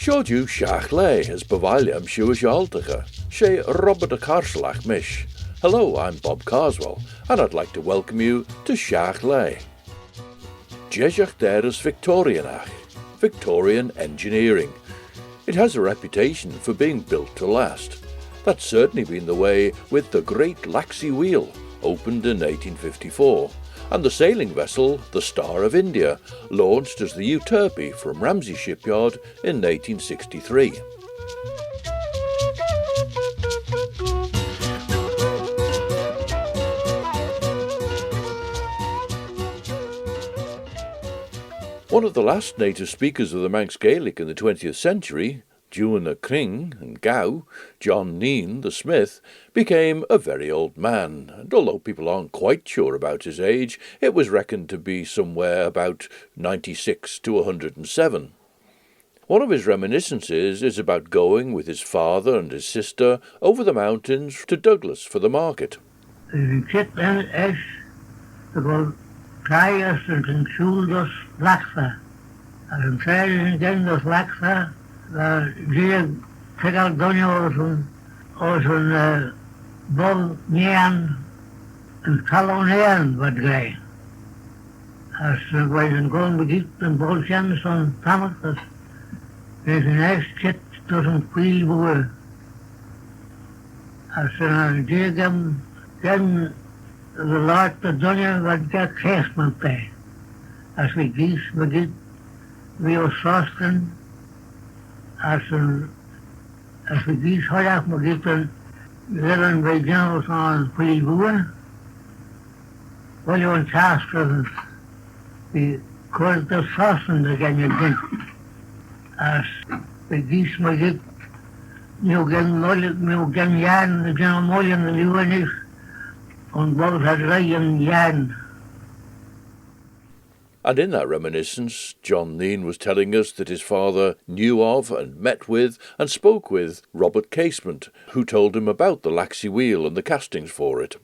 Siodw Shiaght Laa as Bavaliam Shiaght She Robert a Carslach Mish. Hello, I'm Bob Carswell, and I'd like to welcome you to Shiaght Laa. Jejach there is Victorian engineering. It has a reputation for being built to last. That's certainly been the way with the Great Laxey Wheel, opened in 1854, and the sailing vessel, the Star of India, launched as the Euterpe from Ramsey shipyard in 1863. One of the last native speakers of the Manx Gaelic in the 20th century, Dúna Cring and Gow, John Neen, the smith, became a very old man, and although people aren't quite sure about his age, it was reckoned to be somewhere about 96 to 107. One of his reminiscences is about going with his father and his sister over the mountains to Douglas for the market. Tegal Donio was een bol nean en talonian wat grij. Als wij een goal begiet een bolsjan van tamak, dat is een eerst zit door een kwielboer. Als een diagam ken de laat de Donio wat gaat geestman bij. Als we gies begiet, we ons vasten. Als we gies hoorlijk begieten, willen wij gaan aan kwielboer. Wil je ons haast die kort de vasten dat kan je denken. Als we gies begiet, nu gaan jaren, we gaan mooi in de nieuwe niet, en boven het rijden jaren. And in that reminiscence, John Neen was telling us that his father knew of and met with and spoke with Robert Casement, who told him about the Laxey Wheel and the castings for it.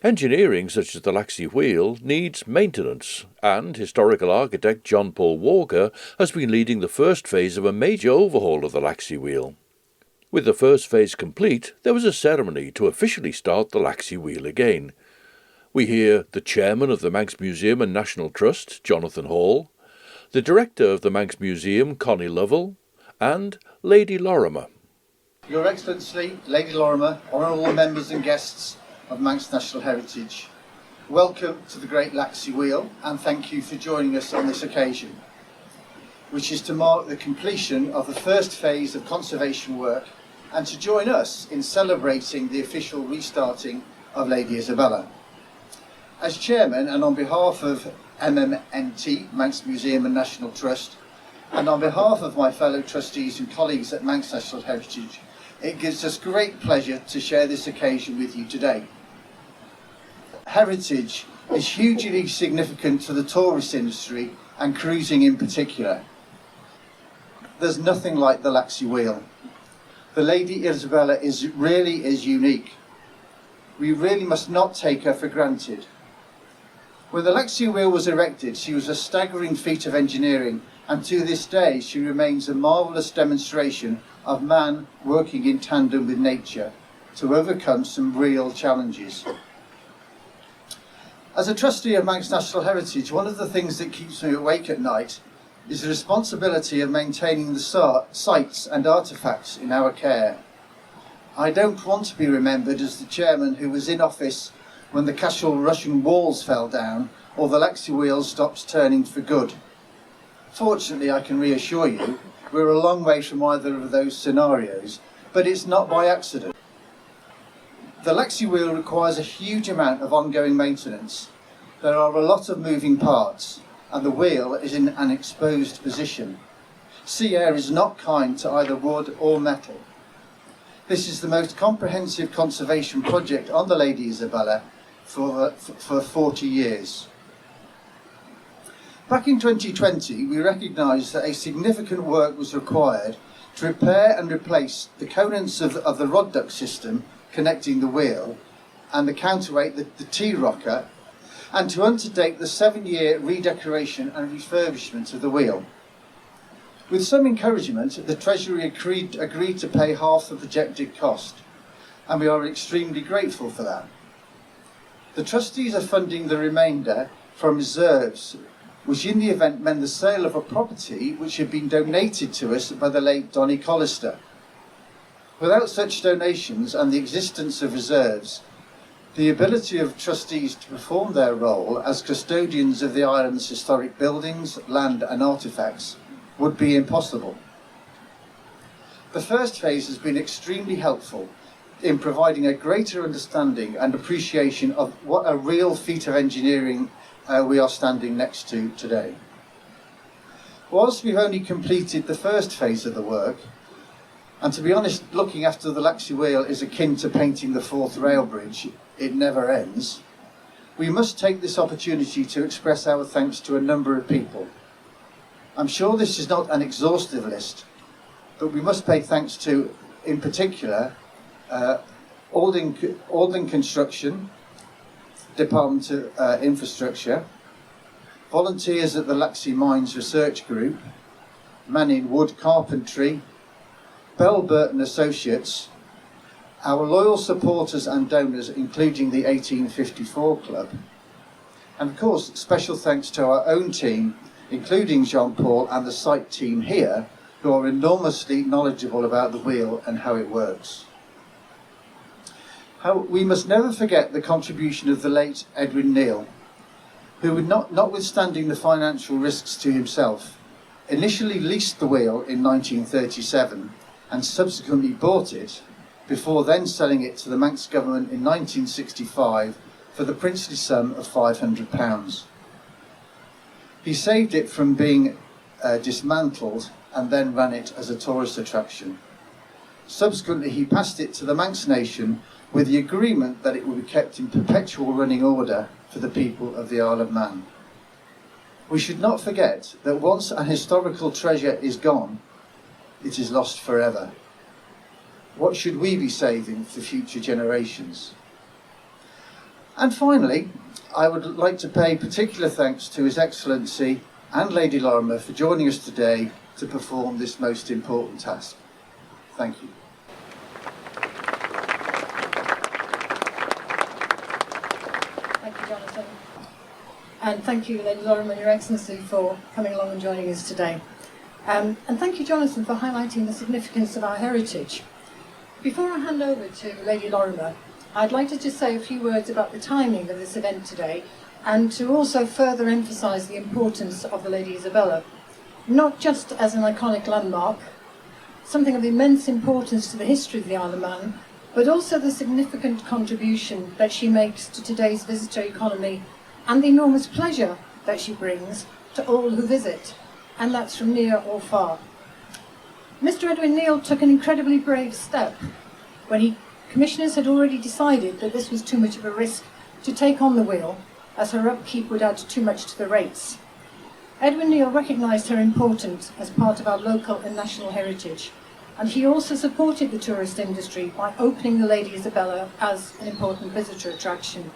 Engineering such as the Laxey Wheel needs maintenance, and historical architect John Paul Walker has been leading the first phase of a major overhaul of the Laxey Wheel. With the first phase complete, there was a ceremony to officially start the Laxey Wheel again. We hear the chairman of the Manx Museum and National Trust, Jonathan Hall, the director of the Manx Museum, Connie Lovel, and Lady Lorimer. Your Excellency, Lady Lorimer, honourable members and guests of Manx National Heritage, welcome to the Great Laxey Wheel and thank you for joining us on this occasion, which is to mark the completion of the first phase of conservation work and to join us in celebrating the official restarting of Lady Isabella. As Chairman and on behalf of MMNT, Manx Museum and National Trust, and on behalf of my fellow trustees and colleagues at Manx National Heritage, it gives us great pleasure to share this occasion with you today. Heritage is hugely significant to the tourist industry and cruising in particular. There's nothing like the Laxey Wheel. The Lady Isabella really is unique. We really must not take her for granted. When the Laxey Wheel was erected, she was a staggering feat of engineering, and to this day she remains a marvellous demonstration of man working in tandem with nature to overcome some real challenges. As a trustee of Manx National Heritage, one of the things that keeps me awake at night is the responsibility of maintaining the sites and artefacts in our care. I don't want to be remembered as the chairman who was in office when the Cashel Russian walls fell down or the Laxey Wheel stopped turning for good. Fortunately, I can reassure you, we're a long way from either of those scenarios, but it's not by accident. The Laxey Wheel requires a huge amount of ongoing maintenance. There are a lot of moving parts, and the wheel is in an exposed position. Sea air is not kind to either wood or metal. This is the most comprehensive conservation project on the Lady Isabella for 40 years. Back in 2020, we recognised that a significant work was required to repair and replace the components of the rod duct system connecting the wheel and the counterweight, the T-rocker, and to undertake the 7-year redecoration and refurbishment of the wheel. With some encouragement, the Treasury agreed to pay half the projected cost, and we are extremely grateful for that. The trustees are funding the remainder from reserves, which in the event meant the sale of a property which had been donated to us by the late Donny Collister. Without such donations and the existence of reserves, the ability of trustees to perform their role as custodians of the island's historic buildings, land and artefacts would be impossible. The first phase has been extremely helpful in providing a greater understanding and appreciation of what a real feat of engineering we are standing next to today. Whilst we've only completed the first phase of the work, and to be honest, looking after the Laxey Wheel is akin to painting the fourth rail bridge, it never ends, we must take this opportunity to express our thanks to a number of people. I'm sure this is not an exhaustive list, but we must pay thanks to, in particular, Alding Construction, Department of Infrastructure, volunteers at the Laxey Mines Research Group, Manning Wood Carpentry, Bell Burton Associates, our loyal supporters and donors, including the 1854 Club, and of course special thanks to our own team, including Jean-Paul and the site team here, who are enormously knowledgeable about the wheel and how it works. We must never forget the contribution of the late Edwin Neal, who, notwithstanding the financial risks to himself, initially leased the wheel in 1937 and subsequently bought it, before then selling it to the Manx government in 1965 for the princely sum of £500. He saved it from being dismantled and then ran it as a tourist attraction. Subsequently, he passed it to the Manx nation with the agreement that it would be kept in perpetual running order for the people of the Isle of Man. We should not forget that once a historical treasure is gone, it is lost forever. What should we be saving for future generations? And finally, I would like to pay particular thanks to His Excellency and Lady Lorimer for joining us today to perform this most important task. Thank you. Thank you, Jonathan. And thank you, Lady Lorimer and Your Excellency, for coming along and joining us today. And thank you, Jonathan, for highlighting the significance of our heritage. Before I hand over to Lady Lorimer, I'd like to just say a few words about the timing of this event today, and to also further emphasise the importance of the Lady Isabella, not just as an iconic landmark, something of immense importance to the history of the Isle of Man, but also the significant contribution that she makes to today's visitor economy and the enormous pleasure that she brings to all who visit, and that's from near or far. Mr. Edwin Neal took an incredibly brave step when commissioners had already decided that this was too much of a risk to take on the wheel, as her upkeep would add too much to the rates. Edwin Neal recognised her importance as part of our local and national heritage, and he also supported the tourist industry by opening the Lady Isabella as an important visitor attraction.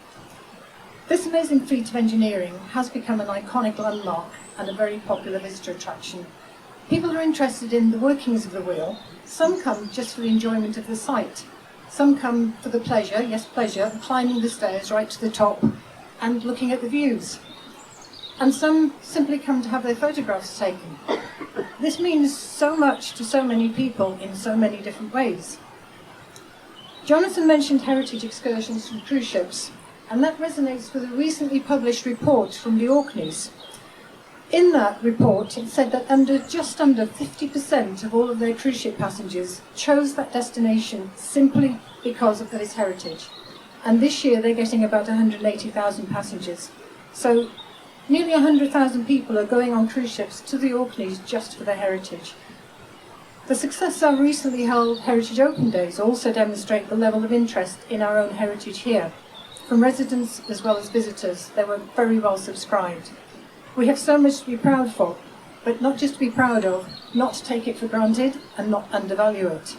This amazing feat of engineering has become an iconic landmark and a very popular visitor attraction. People are interested in the workings of the wheel. Some come just for the enjoyment of the site. Some come for the pleasure, yes pleasure, of climbing the stairs right to the top and looking at the views. And some simply come to have their photographs taken. This means so much to so many people in so many different ways. Jonathan mentioned heritage excursions from cruise ships, and that resonates with a recently published report from the Orkneys. In that report, it said that just under 50% of all of their cruise ship passengers chose that destination simply because of its heritage. And this year they're getting about 180,000 passengers. So nearly 100,000 people are going on cruise ships to the Orkneys just for their heritage. The success of our recently held Heritage Open Days also demonstrate the level of interest in our own heritage here. From residents as well as visitors, they were very well subscribed. We have so much to be proud for, but not just to be proud of, not to take it for granted and not undervalue it.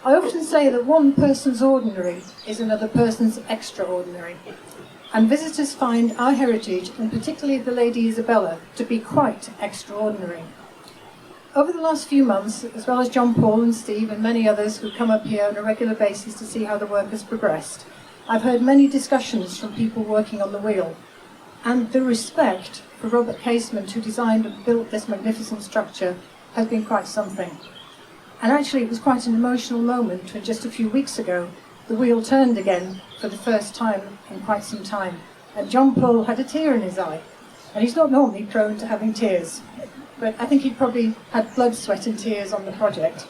I often say that one person's ordinary is another person's extraordinary, and visitors find our heritage, and particularly the Lady Isabella, to be quite extraordinary. Over the last few months, as well as John Paul and Steve and many others who come up here on a regular basis to see how the work has progressed, I've heard many discussions from people working on the wheel, and the respect for Robert Casement, who designed and built this magnificent structure, has been quite something. And actually it was quite an emotional moment when just a few weeks ago the wheel turned again for the first time in quite some time, and John Paul had a tear in his eye, and he's not normally prone to having tears, but I think he'd probably had blood, sweat and tears on the project.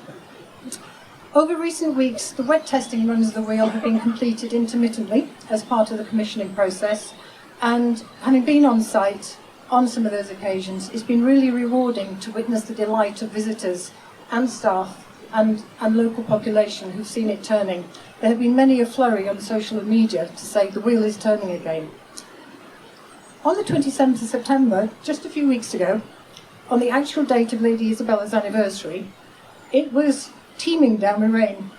Over recent weeks, the wet testing runs of the wheel have been completed intermittently as part of the commissioning process, and having been on site on some of those occasions, it's been really rewarding to witness the delight of visitors and staff and local population who've seen it turning. There have been many a flurry on social media to say the wheel is turning again. On the 27th of September, just a few weeks ago, on the actual date of Lady Isabella's anniversary, it was teeming down with rain.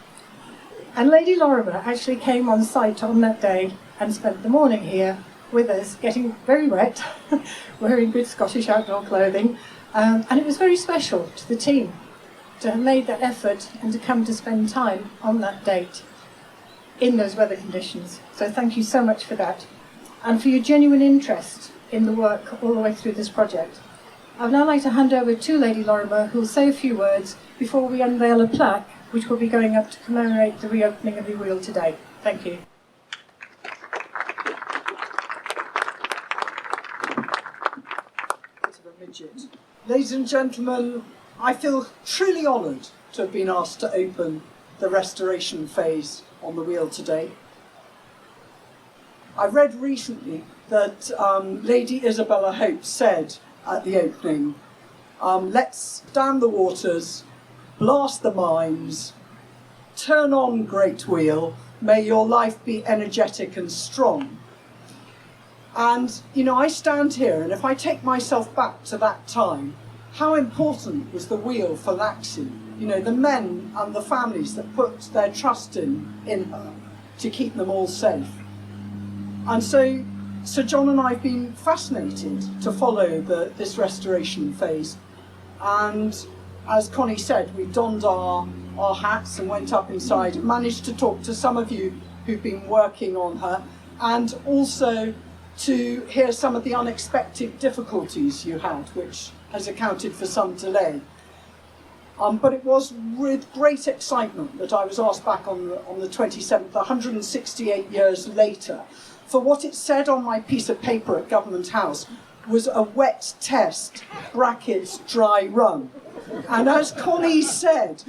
And Lady Lorimer actually came on site on that day and spent the morning here with us, getting very wet, wearing good Scottish outdoor clothing, and it was very special to the team to have made that effort and to come to spend time on that date in those weather conditions. So thank you so much for that, and for your genuine interest in the work all the way through this project. I'd now like to hand over to Lady Lorimer, who will say a few words before we unveil a plaque, which will be going up to commemorate the reopening of the wheel today. Thank you. Ladies and gentlemen, I feel truly honoured to have been asked to open the restoration phase on the wheel today. I read recently that Lady Isabella Hope said at the opening, let's dam the waters, blast the mines, turn on Great Wheel, may your life be energetic and strong. And, you know, I stand here, and if I take myself back to that time, how important was the wheel for Laxey? You know, the men and the families that put their trust in her to keep them all safe. And so Sir John and I have been fascinated to follow this restoration phase. And as Connie said, we donned our hats and went up inside and managed to talk to some of you who've been working on her, and also to hear some of the unexpected difficulties you had, which has accounted for some delay. But it was with great excitement that I was asked back on the 27th, 168 years later, for what it said on my piece of paper at Government House was a wet test, brackets, dry run. And as Connie said,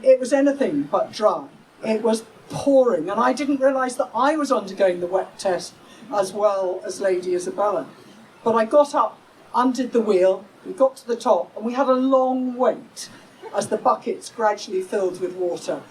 it was anything but dry. It was pouring, and I didn't realise that I was undergoing the wet test as well as Lady Isabella. But I got up, undid the wheel, we got to the top, and we had a long wait as the buckets gradually filled with water.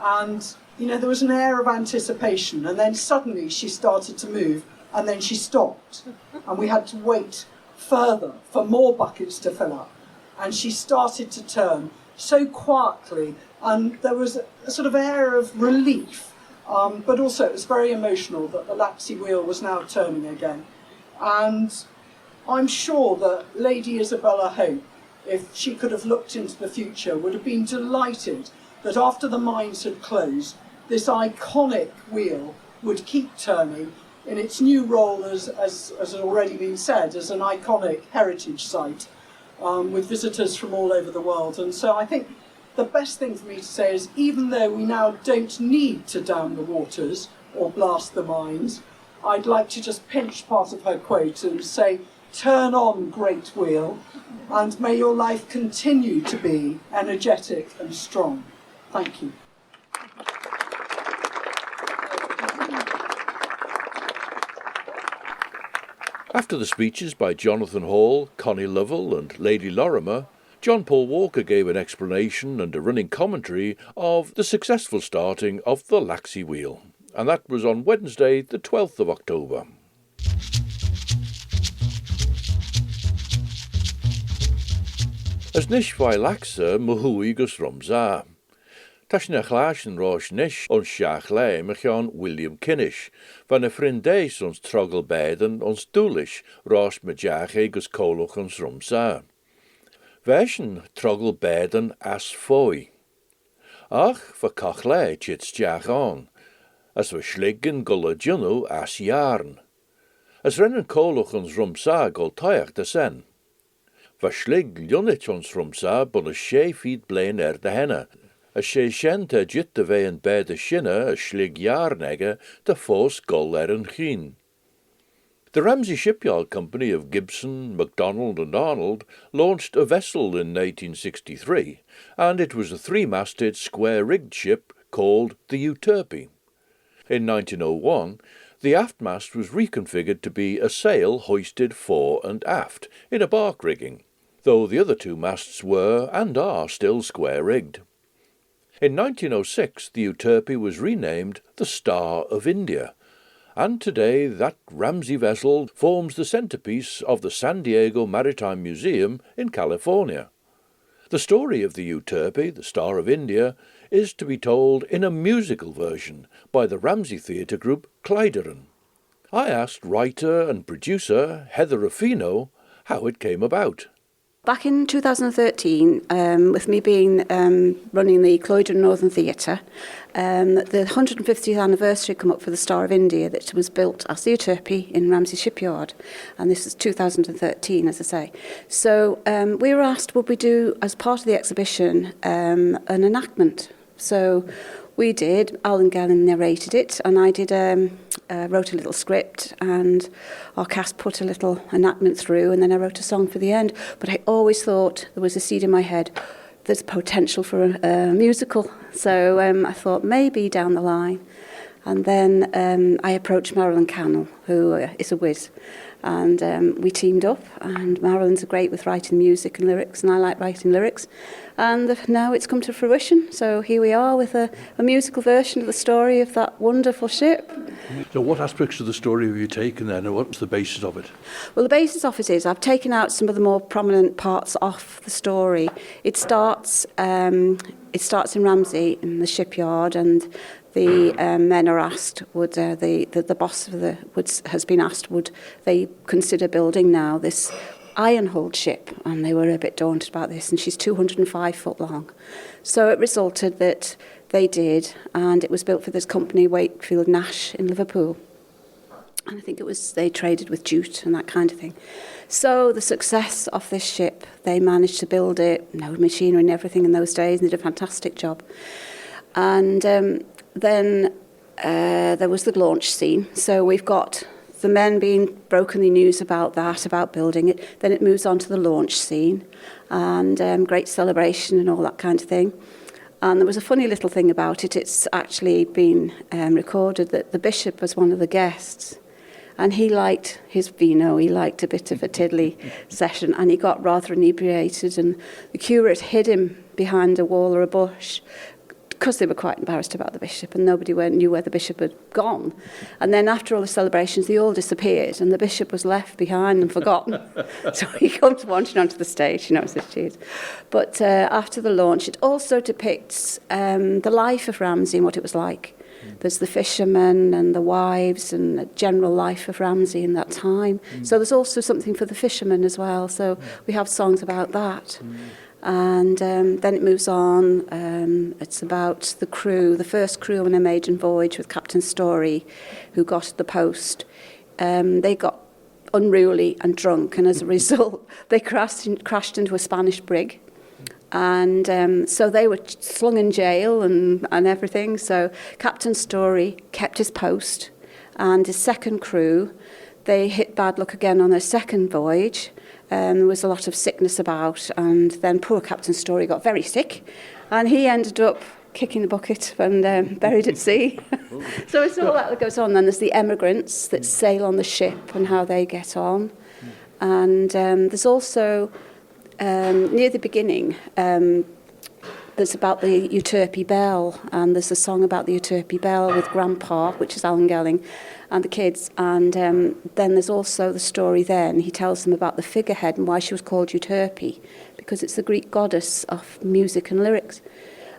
And, you know, there was an air of anticipation, and then suddenly she started to move, and then she stopped. And we had to wait further for more buckets to fill up. And she started to turn so quietly, and there was a sort of air of relief, but also it was very emotional that the Laxey Wheel was now turning again. And I'm sure that Lady Isabella Hope, if she could have looked into the future, would have been delighted that after the mines had closed, this iconic wheel would keep turning in its new role as has already been said, as an iconic heritage site with visitors from all over the world. And so I think the best thing for me to say is, even though we now don't need to dam the waters or blast the mines, I'd like to just pinch part of her quote and say, turn on, Great Wheel, and may your life continue to be energetic and strong. Thank you. After the speeches by Jonathan Hall, Connie Lovel and Lady Lorimer, John Paul Walker gave an explanation and a running commentary of the successful starting of the Laxey Wheel, and that was on Wednesday the 12th of October. As nish vai Laxa muhui gus Ramsey. Tashna chlash en rosh nish on Shiaght Laa mechan William Kinnish, van a friendeis ons trogelbeden ons doelish rosh mejache gus koloch ons Ramsey. Version troggle beden as foy. Ach, for cochle chits jach on, as we schliggen gulle junno as jarn. As rennen koloch ons rumsa gol taiach de sen. Va schlig junnit ons rumsa bun a she feet blain de henne. A she shente jit de veen bij de shinne a schlig jarnegge de fos gol en chien. The Ramsey Shipyard Company of Gibson, MacDonald and Arnold launched a vessel in 1863, and it was a three-masted, square-rigged ship called the Euterpe. In 1901, the aft mast was reconfigured to be a sail hoisted fore and aft in a bark rigging, though the other two masts were and are still square-rigged. In 1906, the Euterpe was renamed the Star of India, and today that Ramsey vessel forms the centerpiece of the San Diego Maritime Museum in California. The story of the Euterpe, the Star of India, is to be told in a musical version by the Ramsey theatre group Cloiederyn. I asked writer and producer Heather Ruffino how it came about. Back in 2013, with me being running the Cloiederyn Northern Theatre, the 150th anniversary come up for the Star of India that was built as the Euterpe in Ramsey shipyard, and this is 2013, as I say. So we were asked, would we do, as part of the exhibition, an enactment. So we did. Alan Gannon narrated it, and I did wrote a little script, and our cast put a little enactment through, and then I wrote a song for the end. But I always thought, there was a seed in my head, there's potential for a musical. So I thought maybe down the line. And then I approached Marilyn Cannell, who is a whiz, and we teamed up, and Marilyn's great with writing music and lyrics, and I like writing lyrics, and now it's come to fruition. So here we are with a musical version of the story of that wonderful ship. So what aspects of the story have you taken then, and what's the basis of it? Well, the basis of it is I've taken out some of the more prominent parts off the story. It starts in Ramsey in the shipyard, and the men are asked, would the boss of has been asked, would they consider building now this iron-hulled ship? And they were a bit daunted about this, and she's 205 foot long. So it resulted that they did, and it was built for this company, Wakefield Nash, in Liverpool. And I think they traded with jute and that kind of thing. So the success of this ship, they managed to build it, no machinery and everything in those days, and they did a fantastic job. And then there was the launch scene. So we've got the men being broken the news about that, about building it. Then it moves on to the launch scene and great celebration and all that kind of thing. And there was a funny little thing about it. It's actually been recorded that the bishop was one of the guests. And he liked his vino, he liked a bit of a tiddly session, and he got rather inebriated, and the curate hid him behind a wall or a bush, because they were quite embarrassed about the bishop, and nobody knew where the bishop had gone. And then after all the celebrations, they all disappeared, and the bishop was left behind and forgotten. So he comes wandering onto the stage, as it is. But after the launch, it also depicts the life of Ramsey and what it was like. There's the fishermen and the wives and the general life of Ramsey in that time. So there's also something for the fishermen as well. So we have songs about that. And then it moves on. It's about the crew, the first crew on a maiden voyage with Captain Story, who got the post. They got unruly and drunk, and as a result, they crashed into a Spanish brig. And so they were slung in jail and everything. So Captain Story kept his post, and his second crew, they hit bad luck again on their second voyage. There was a lot of sickness about, and then poor Captain Story got very sick, and he ended up kicking the bucket and buried at sea. So it's all that goes on. Then there's the emigrants that sail on the ship and how they get on. And there's also, near the beginning, there's about the Euterpe Bell, and there's a song about the Euterpe Bell with Grandpa, which is Alan Gelling, and the kids. And then there's also the story then. He tells them about the figurehead and why she was called Euterpe, because it's the Greek goddess of music and lyrics.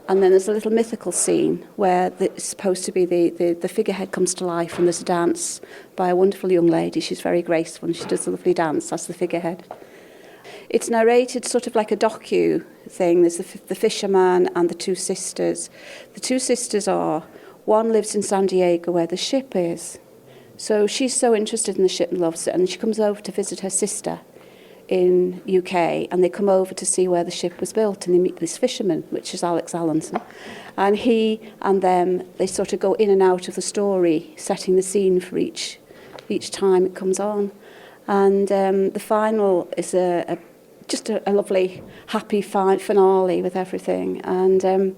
And then there's a little mythical scene where it's supposed to be the figurehead comes to life, and there's a dance by a wonderful young lady. She's very graceful, and she does a lovely dance as the figurehead. it's narrated sort of like a docu thing. There's the fisherman and the two sisters. The two sisters are, one lives in San Diego where the ship is. So she's so interested in the ship and loves it, and she comes over to visit her sister in UK, and they come over to see where the ship was built, and they meet this fisherman, which is Alex Allenson, and he and them, they sort of go in and out of the story, setting the scene for each time it comes on. And the final is just a lovely, happy finale with everything. And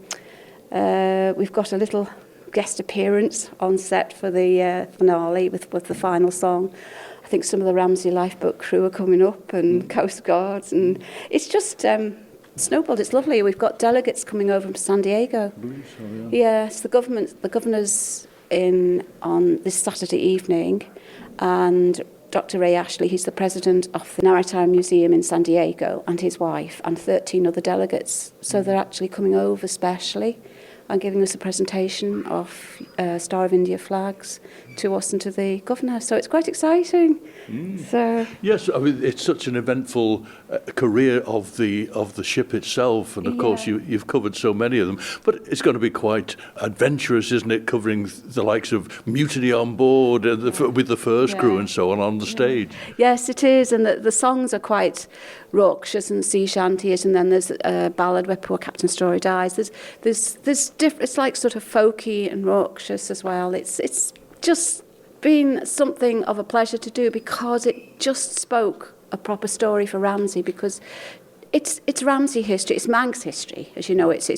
we've got a little guest appearance on set for the finale with the final song. I think some of the Ramsey lifeboat crew are coming up, and Coast Guards, and it's just snowballed. It's lovely. We've got delegates coming over from San Diego. Yes, the governor's in on this Saturday evening, and Dr. Ray Ashley, he's the president of the Maritime Museum in San Diego, and his wife, and 13 other delegates. So they're actually coming over specially and giving us a presentation of Star of India flags to us and to the governor. So it's quite exciting. So yes, I mean, it's such an eventful career of the ship itself, and of course you've covered so many of them. But it's going to be quite adventurous, isn't it? Covering the likes of mutiny on board with the first crew and so on the stage. Yes, it is, and the songs are quite raucous and sea shanties, and then there's a ballad where poor Captain Story dies. There's it's like sort of folky and raucous as well. It's just been something of a pleasure to do, because it just spoke a proper story for Ramsey, because it's Ramsey history, it's Manx history, as you know, it's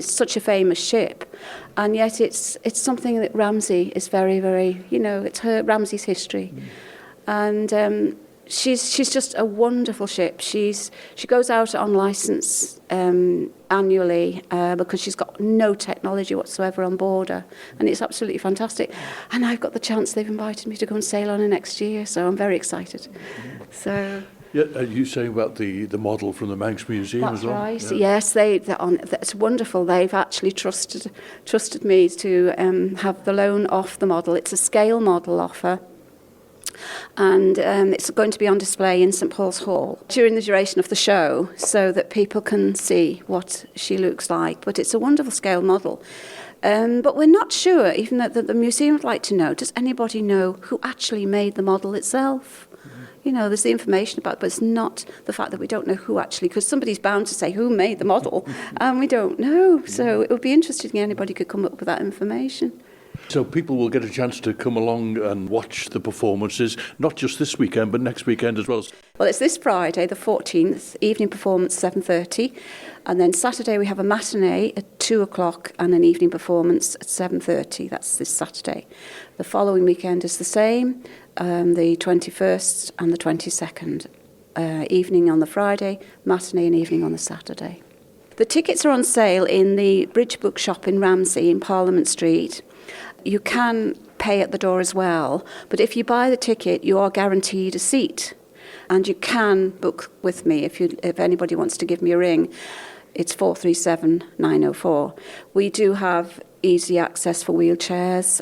such a famous ship, and yet it's something that Ramsey is very, very, it's Ramsey's history. And she's just a wonderful ship. She goes out on licence annually because she's got no technology whatsoever on board her, and it's absolutely fantastic. And I've got the chance, they've invited me to go and sail on her next year, so I'm very excited. So yeah, are you saying about the model from the Manx Museum as well? That's right. Yeah. Yes, that's wonderful. They've actually trusted me to have the loan off the model. It's a scale model off her. And it's going to be on display in St Paul's Hall during the duration of the show, so that people can see what she looks like. But it's a wonderful scale model. But we're not sure, even that the museum would like to know, does anybody know who actually made the model itself? There's the information about it, but it's not the fact that we don't know who actually, because somebody's bound to say who made the model, and we don't know. So it would be interesting if anybody could come up with that information. So people will get a chance to come along and watch the performances, not just this weekend, but next weekend as well. Well, it's this Friday, the 14th, evening performance 7:30, and then Saturday we have a matinee at 2 o'clock and an evening performance at 7:30. That's this Saturday. The following weekend is the same, the 21st and the 22nd. Evening on the Friday, matinee and evening on the Saturday. The tickets are on sale in the Bridge Bookshop in Ramsey in Parliament Street. You can pay at the door as well, but if you buy the ticket, you are guaranteed a seat. And you can book with me if anybody wants to give me a ring. It's 437-904. We do have easy access for wheelchairs.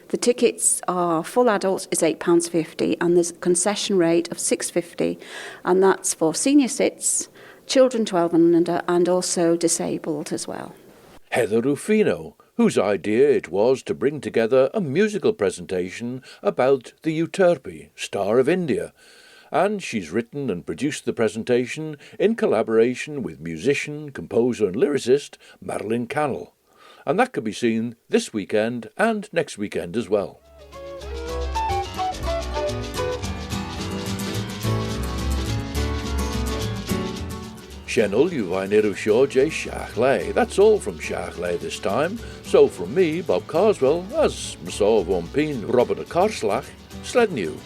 The tickets are full adult is £8.50, and there's a concession rate of £6.50, and that's for senior sits, children 12 and under, and also disabled as well. Heather Ruffino, whose idea it was to bring together a musical presentation about the Euterpe, Star of India, and she's written and produced the presentation in collaboration with musician, composer and lyricist Madeline Cannell, and that can be seen this weekend and next weekend as well. Sienol yw vain irw sio J. Shiaght Laa. That's all from Shiaght Laa this time. So from me, Bob Carswell, as Msor von Peen, Robert a Carslach, Sled New.